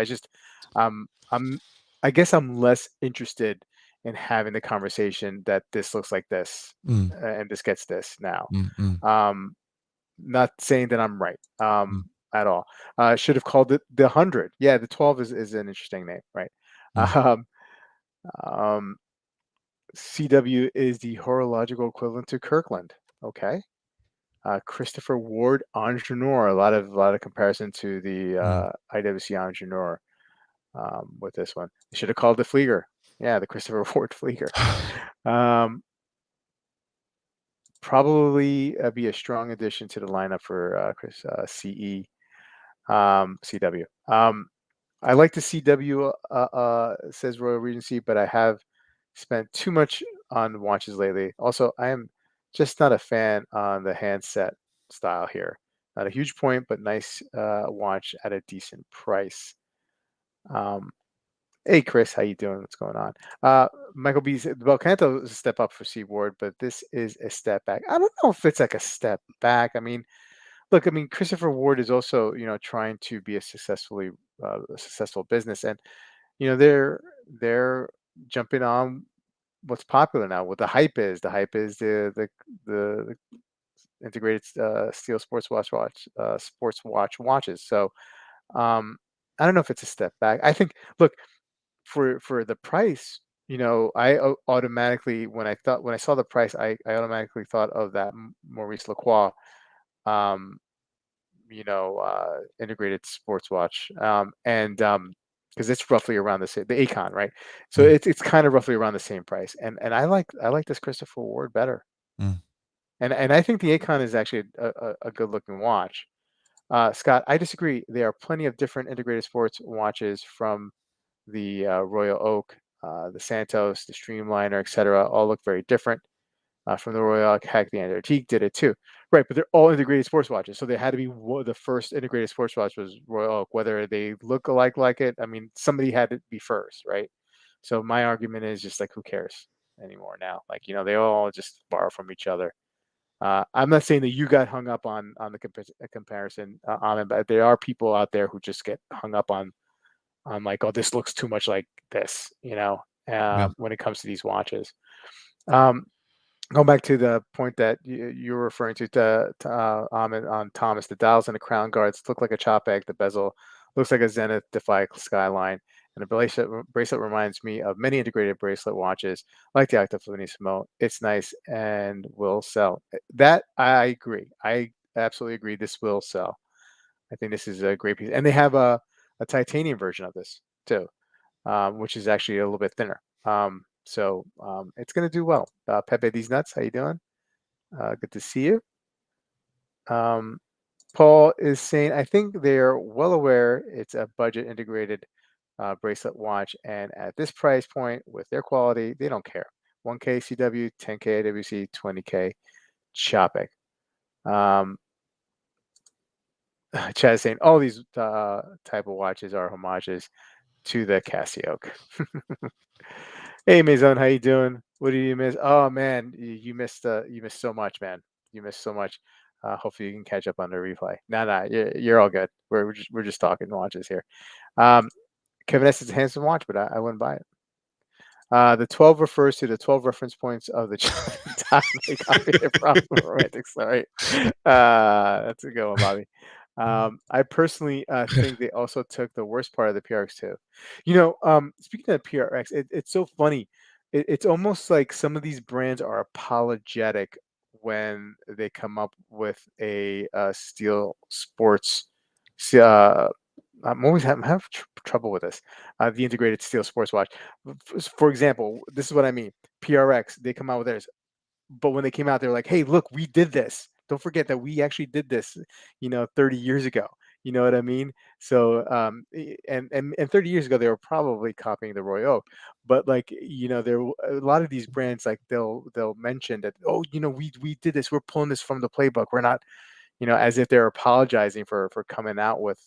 I'm I guess I'm less interested in having the conversation that this looks like this, mm, and this gets this now. mm, mm, Um, Not saying that I'm right, mm, at all. Should have called it the 100. Yeah, the 12 is an interesting name, right? mm. Um, um, CW is the horological equivalent to Kirkland. Okay. Christopher Ward Engineer. A lot of comparison to the Mm. IWC Engineer, with this one. They should have called it Flieger. Yeah, the Christopher Ward Flieger. Um, Probably be a strong addition to the lineup for Chris CW. I like the CW, says Royal Regency, but I have spent too much on watches lately. Also, I am just not a fan on the handset style here. Not a huge point, but nice watch at a decent price. Um, Hey Chris, how you doing? What's going on? Michael B said Belcanto is a step up for Seaboard, but this is a step back. I don't know if it's like a step back. I mean, look, I mean, Christopher Ward is also, trying to be a successful business, and they're jumping on what's popular now. What the hype is. The hype is the integrated steel sports watch watches. So um, I don't know if it's a step back. I think, look, for the price, automatically, when I saw the price, I automatically thought of that Maurice Lacroix, um, integrated sports watch, and because it's roughly around the same, the Acon, right? So Mm, it's kind of roughly around the same price, and I like this Christopher Ward better, mm, and I think the Acon is actually a good looking watch. Scott, I disagree. There are plenty of different integrated sports watches from the Royal Oak, the Santos, the Streamliner, etc. All look very different. From the Royal Oak, heck, the Antique did it too, right? But they're all integrated sports watches, so they had to be the first integrated sports watch was Royal Oak. Whether they look alike like it, I mean, somebody had to be first, right? So my argument is just like, who cares anymore now? Like, they all just borrow from each other. I'm not saying that you got hung up on the comparison on it, but there are people out there who just get hung up I'm like, "Oh, this looks too much like this," Yeah. when it comes to these watches. Um, Going back to the point that you were referring to Ahmed, on Thomas, the dials and the crown guards look like a chop egg. The bezel looks like a Zenith Defy skyline, and the bracelet reminds me of many integrated bracelet watches like the Octa Finissimo. It's nice and will sell. That I agree. I absolutely agree. This will sell. I think this is a great piece, and they have a titanium version of this too, which is actually a little bit thinner. It's going to do well. Pepe, these nuts, how you doing? Good to see you. Um, Paul is saying, I think they're well aware it's a budget integrated bracelet watch, and at this price point, with their quality, they don't care. 1K CW, 10K AWC, 20K Chopek. Um, Chad is saying all these type of watches are homages to the Casio. Hey Maison, how you doing? What did you miss? Oh man, you missed so much, man. You missed so much. Hopefully you can catch up on the replay. No, you're all good. We're just talking watches here. Um, Kevin S is a handsome watch, but I wouldn't buy it. The 12 refers to the 12 reference points of the time they copied it from Romantic Story. That's a good one, Bobby. I personally think they also took the worst part of the PRX too. Speaking of PRX, it's so funny. It's almost like some of these brands are apologetic when they come up with a steel sports. I'm having trouble with this. The integrated steel sports watch. For example, this is what I mean. PRX, they come out with theirs, but when they came out, they were like, "Hey, look, we did this. Don't forget that we actually did this, 30 years ago." You know what I mean? So, and 30 years ago, they were probably copying the Roy Oak, but like, there a lot of these brands like they'll mention that, oh, we did this. We're pulling this from the playbook. We're not, as if they're apologizing for coming out with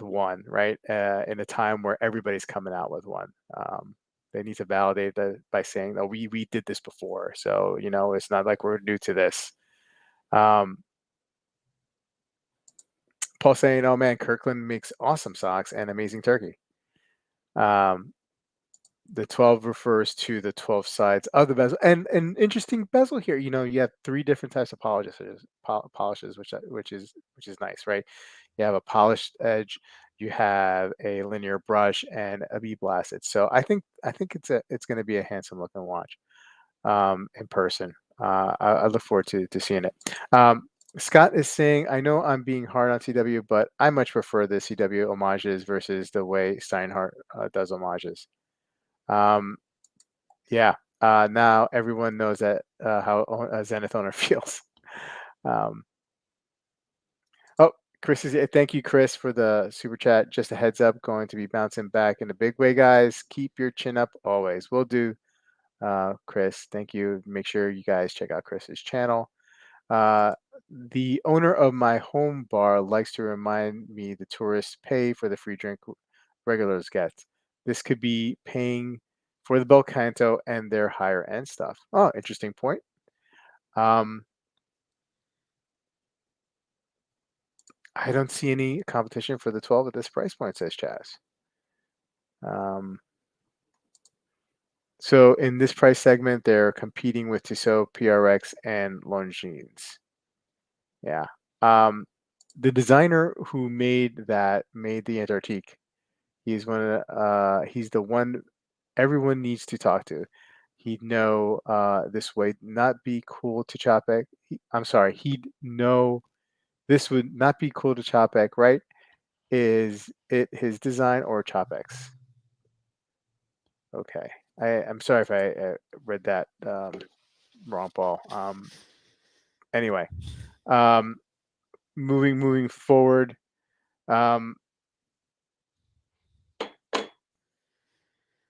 one, right? In a time where everybody's coming out with one. They need to validate that by saying, "Oh, we did this before, so it's not like we're new to this." Um, Paul saying, "Oh man, Kirkland makes awesome socks and amazing turkey." Um, the 12 refers to the 12 sides of the bezel, and an interesting bezel here. You have three different types of polishes, which is nice, right? You have a polished edge, you have a linear brush, and a bee blasted. So I think it's going to be a handsome looking watch in person. I look forward to seeing it. Scott is saying, I know I'm being hard on CW, but I much prefer the CW homages versus the way Steinhardt does homages. Um, yeah. Now everyone knows that how a Zenith owner feels. Um, oh, Chris is. Thank you, Chris, for the super chat. Just a heads up, going to be bouncing back in a big way, guys. Keep your chin up always. Will do, Chris. Thank you. Make sure you guys check out Chris's channel. Uh, the owner of my home bar likes to remind me the tourists pay for the free drink regulars get. This could be paying for the bel canto and their higher end stuff. Oh, interesting point. Um, I don't see any competition for the 12 at this price point, says Chaz. Um, so in this price segment, they're competing with Tissot, PRX, and Longines. Yeah. Um, the designer who made the Antarctique. He's the one everyone needs to talk to. He'd know this would not be cool to Chopek. I'm sorry, he'd know this would not be cool to Chopek, right? Is it his design or Chopek's? Okay. I'm sorry if I read that wrong, Paul. Anyway, um, moving forward. Um,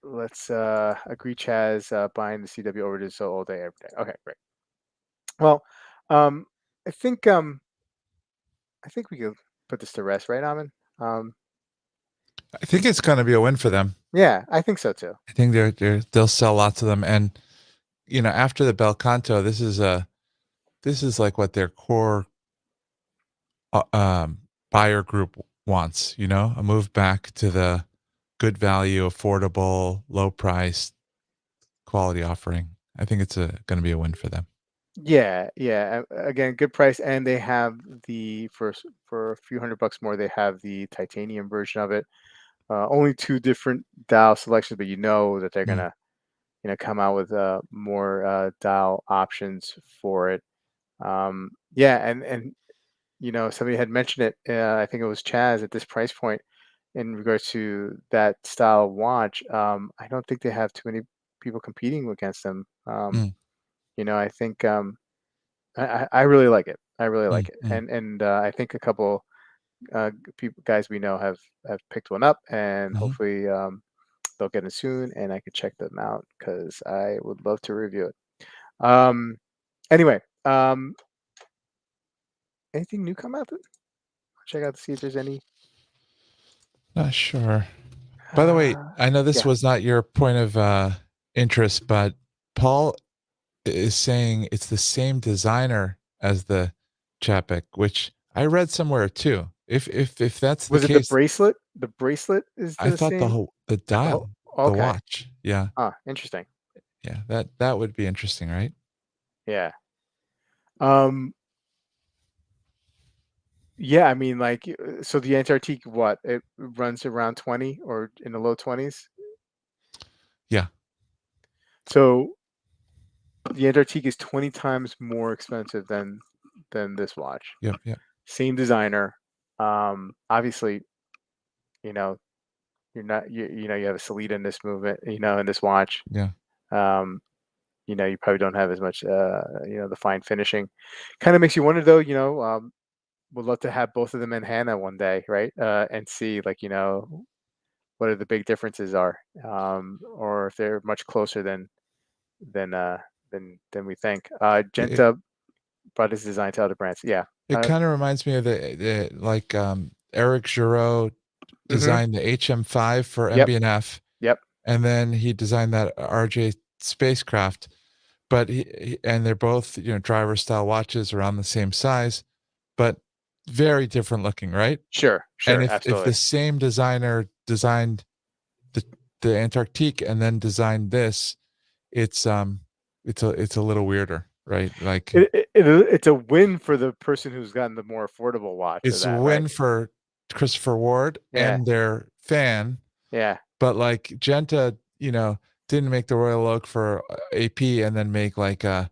let's agree Chaz buying the CW over to so all day every day. Okay, great. Well, um, I think we could put this to rest, right, Amin? Um, I think it's gonna be a win for them. yeah, I think so too. I think they'll sell lots of them, and, after the bel canto, this is like what their core, uh, um, buyer group wants, a move back to the good value, affordable, low price, quality offering. I think it's gonna be a win for them. Yeah, yeah. Again, good price, and they have the for a few $100 more. They have the titanium version of it. Only two different dial selections, but you know that they're Mm, gonna come out with more dial options for it. Yeah, and somebody had mentioned it. I think it was Chaz at this price point in regards to that style of watch. I don't think they have too many people competing against them. mm, I think I really like it. I really mm, like it, mm, and I think a couple people guys we know have picked one up, and mhm. hopefully they'll get it soon, and I could check them out because I would love to review it. Um, anyway, anything new come out? Check out to see if there's any. Not sure. By the way, Uh, I know this yeah, was not your point of, interest, but Paul is saying it's the same designer as the Chapek, which I read somewhere too. If that's the was it the case, bracelet? The bracelet is I the thought same. the Oh, dial, the okay. watch. Yeah, Interesting. yeah, that would be interesting, right? Yeah. Um, yeah, I mean, like, so the Antarctique, what? It runs around 20 or in the low 20s. Yeah. So the Antarctique is 20 times more expensive than this watch. Yep, yep. Same designer. Obviously, you know, you're not you have a Salida in this movement, in this watch. Yeah. Um, you probably don't have as much the fine finishing. Kind of makes you wonder though, would love to have both of them in Hannah one day, right? And see like, what are the big differences are. Or if they're much closer than uh than we think. It Genta brought his design to other brands. Yeah. it kinda reminds me of the like, Eric Giraud Mhm. designed the HM5 for Yep. MB&F, Yep. and then he designed that RJ spacecraft, but he and they're both, driver style watches around the same size, but very different looking, right? Sure. And Sure. if the Absolutely. same designer designed the Antarctique and then designed this, it's, it's a little weirder, right? Like, It's a win for the person who's gotten the more affordable watch of it's a that, right? win for Christopher Ward Yeah. and their fan, Yeah. but, like, Genta, didn't make the Royal Oak for, AP and then make, like, a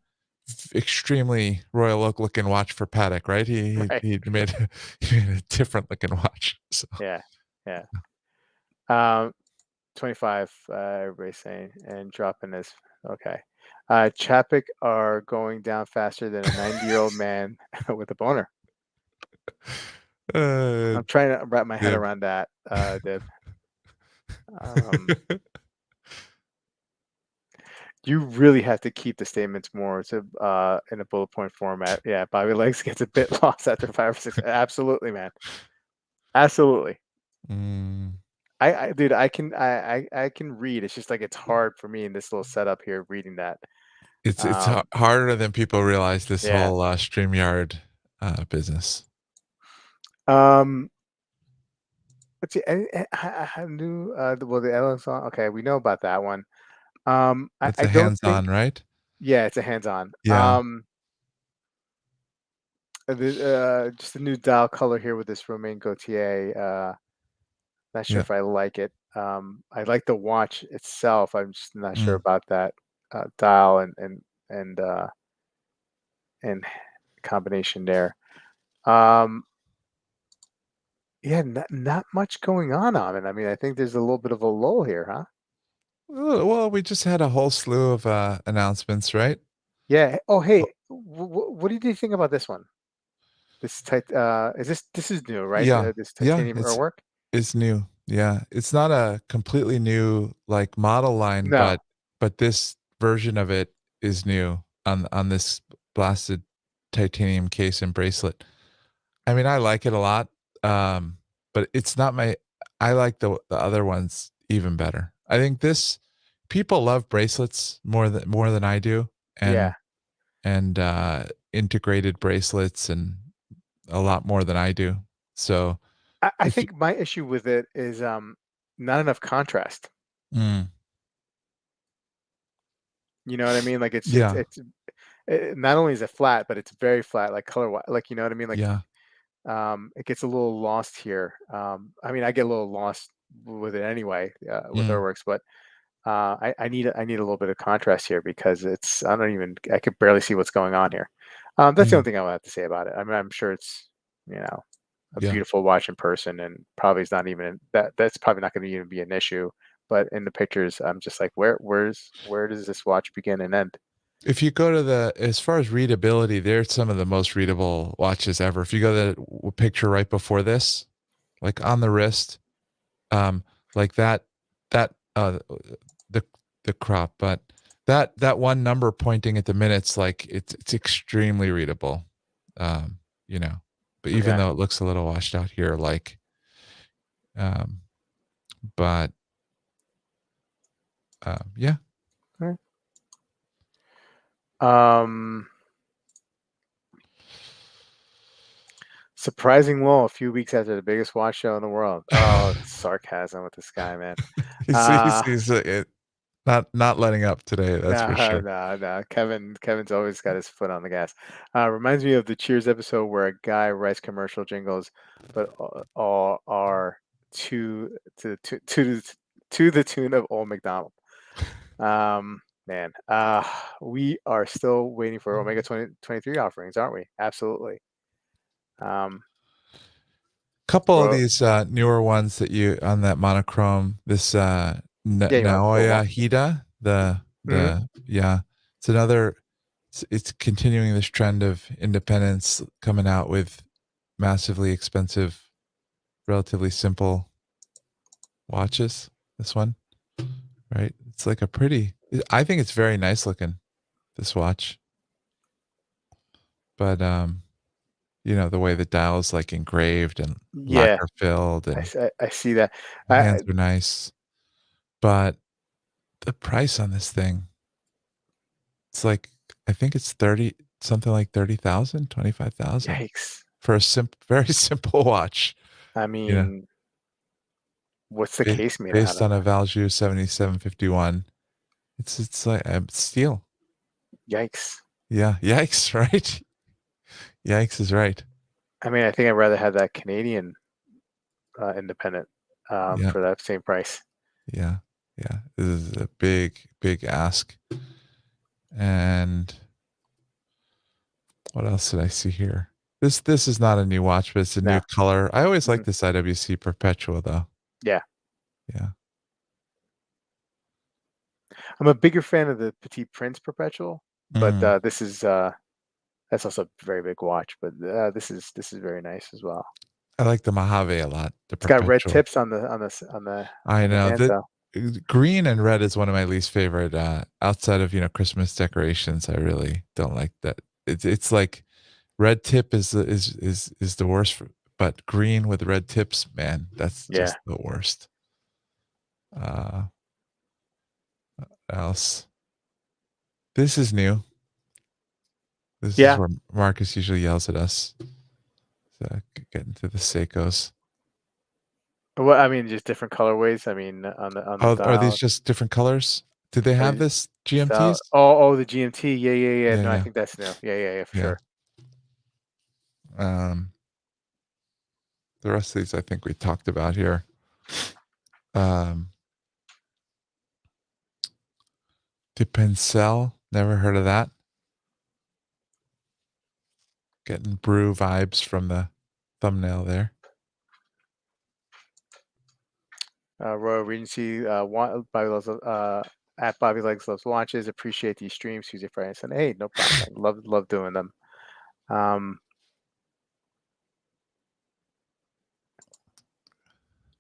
extremely Royal Oak looking watch for Patek, right? Right. He made he made a different looking watch, so Yeah. Yeah. Um, 25, everybody's saying, and dropping this. Okay. Chappic are going down faster than a 90-year-old man with a boner. Uh, I'm trying to wrap my head Dib. around that, Dib. Um, you really have to keep the statements more in a bullet point format. Yeah, Bobby Legs gets a bit lost after 5 or 6. Absolutely, man. Absolutely. Mm, Dude, I can read. It's just like it's hard for me in this little setup here reading that. it's Um, harder than people realize, this yeah. whole, StreamYard, business. Um, let's see. I knew the Ellen song. Okay, we know about that one. That's I a don't think. hands-on, right? Yeah, it's a hands-on. Yeah, Just a new dial color here with this Romain Gaultier. Not sure yeah, if I like it. I like the watch itself. I'm just not sure mm. about that dial and uh, and combination there. Um, yeah, not much going on it. I mean, I think there's a little bit of a lull here, huh? Well, we just had a whole slew of, announcements, right? Yeah. Oh, Oh, hey, what do you think about this one? Is this is new, right? yeah, This yeah, titanium artwork? it's new, yeah. It's not a completely new, like, model line, No. but this version of it is new on this blasted titanium case and bracelet. I mean, I like it a lot, but it's not my I like the other ones even better. I think this people love bracelets more than I do, Yeah. and, integrated bracelets and a lot more than I do. So, I if you think my issue with it is not enough contrast. Mm. You know what I mean? Like Yeah, not only is it flat, but it's very flat, like color wise. Like you know what I mean? Like yeah. it gets a little lost here. I mean, I get a little lost with it anyway with Mm, Earthworks, but I need a little bit of contrast here because I could barely see what's going on here. That's the mm, only thing I would have to say about it. I mean, I'm sure it's you know a yeah. beautiful watch in person, and probably is not even that's probably not going to even be an issue. But in the pictures, I'm just like, where does this watch begin and end? If you go to the as far as readability, they're some of the most readable watches ever. If you go to the picture right before this, like on the wrist, um, like that the the crop, but that one number pointing at the minutes, like it's extremely readable. Um, you know, but even Okay. though it looks a little washed out here, like, um, but yeah, All right. Um, Surprising low a few weeks after the biggest watch show in the world. Oh, sarcasm with this guy, man. Uh, he's not letting up today. That's no, for sure. no. Kevin's always got his foot on the gas. Reminds me of the Cheers episode where a guy writes commercial jingles, but all are to the tune of Old McDonald. Man, we are still waiting for Omega 2023 offerings, aren't we? Absolutely. Um, Couple of Ro these newer ones that you on that monochrome, this yeah, you want to go Naoya one? Hida, Mhm. the yeah, it's another. It's continuing this trend of independence, coming out with massively expensive, relatively simple watches. This one, right? It's like a pretty. I think it's very nice looking. This watch, but the way the dial's like engraved and Yeah, lacquer filled, and I see that. the I hands are nice, but the price on this thing, it's like I think it's 30 something like 30,000, 25,000 Yikes. for a very simple watch, I you know, mean, what's the ba case made out based of? on a Valjoux 7751. It's like, steel. Yikes. Yeah, yikes, right? Yikes is right. I mean, I think I'd rather have that Canadian independent Yeah, for that same price. yeah, yeah. This is a big, big ask. And what else did I see here? This is not a new watch, but it's a new No. color. I always like Mhm. this IWC Perpetua though. Yeah. Yeah. I'm a bigger fan of the Petit Prince Perpetual, but Mm. that's also a very big watch. But this is very nice as well. I like the Mojave a lot, the It's got red Perpetual. tips on the I on the know hands that though. green and red is one of my least favorite, outside of, Christmas decorations. I really don't like that. It's like red tip is the worst, but green with red tips, man, that's Yeah. just the worst. Uh, else? This is new. This is Yeah. where Marcus usually yells at us. So get into the Seikos. Well, I mean, just different colorways. I mean, on the Oh, are these dial. just different colors? Do they have this Style. GMTs? Oh, the GMT. Yeah. Yeah, No, I yeah, think that's new. Yeah, for yeah. sure. Um, the rest of these I think we talked about here. Um, Dipensel, never heard of that. Getting brew vibes from the thumbnail there. Royal Regency. Bobby loves at Bobby Legs loves watches. Appreciate these streams Tuesday, Friday, and Sunday. Hey, no problem, man. Love doing them. Um,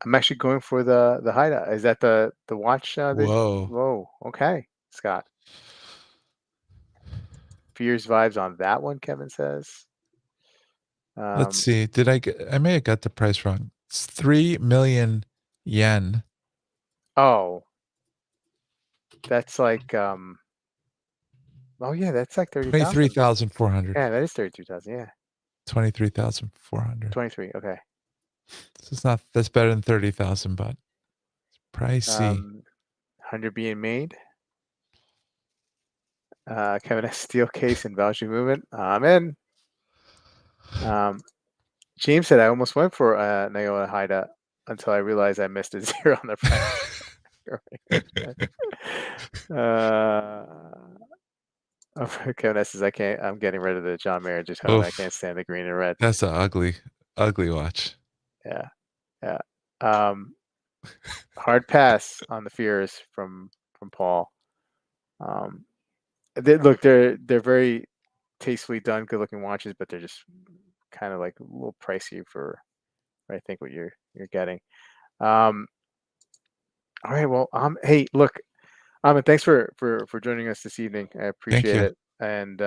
I'm actually going for the hideout. Is that the watch? Whoa. Whoa. Okay, Scott. Fears vibes on that one. Kevin says. Let's Um, see. I may have got the price wrong. It's 3 million yen. oh, that's like oh yeah, that's like 30,000. 23,400. Yeah, that is 32,000. Yeah, 23,400. 23. Okay. This is not that's better than 30,000, but Pricey. 100 being made. Kevin S. Steel case and voucher movement. I'm in. Um, James said I almost went for Nagoya Haida until I realized I missed a zero on the price. Kevin S says I can't. I'm getting rid of the John Mayer Daytona. I can't Oof. stand the green and red. That's a ugly, ugly watch. Yeah, yeah. Um, hard pass on the fears from Paul. Um, look, they're very tastefully done, good looking watches, but they're just kind of like a little pricey for I think what you're getting. Um, all right, well, hey, look, thanks for joining us this evening. I Thank appreciate you. it. And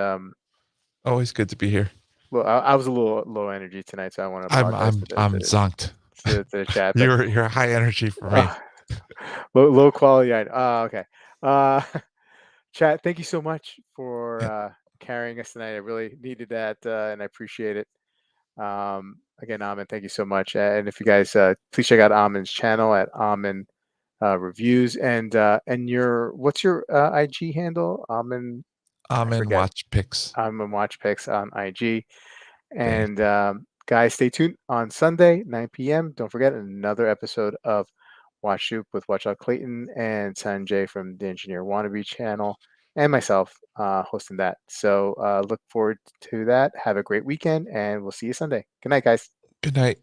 Always good to be here. well, I was a little low energy tonight, so I want to I'm apologize I'm to the I'm zonked. to the chat, but You're high energy for me. uh, low quality. Okay. Uh, chat. Thank you so much for Yeah. carrying us tonight. I really needed that, and I appreciate it. Again, Amin, thank you so much. And if you guys please check out Amin's channel at Amin Reviews and your what's your IG handle? Amin, I I'm in forget. watch picks. Amin Watch Picks on IG. Thanks. And guys, stay tuned on Sunday, 9 p.m. Don't forget another episode of Watch Shoot with Watch Out Clayton and Sanjay from the Engineer Wannabe channel and myself hosting that. So look forward to that. Have a great weekend and we'll see you Sunday. Good night, guys. Good night.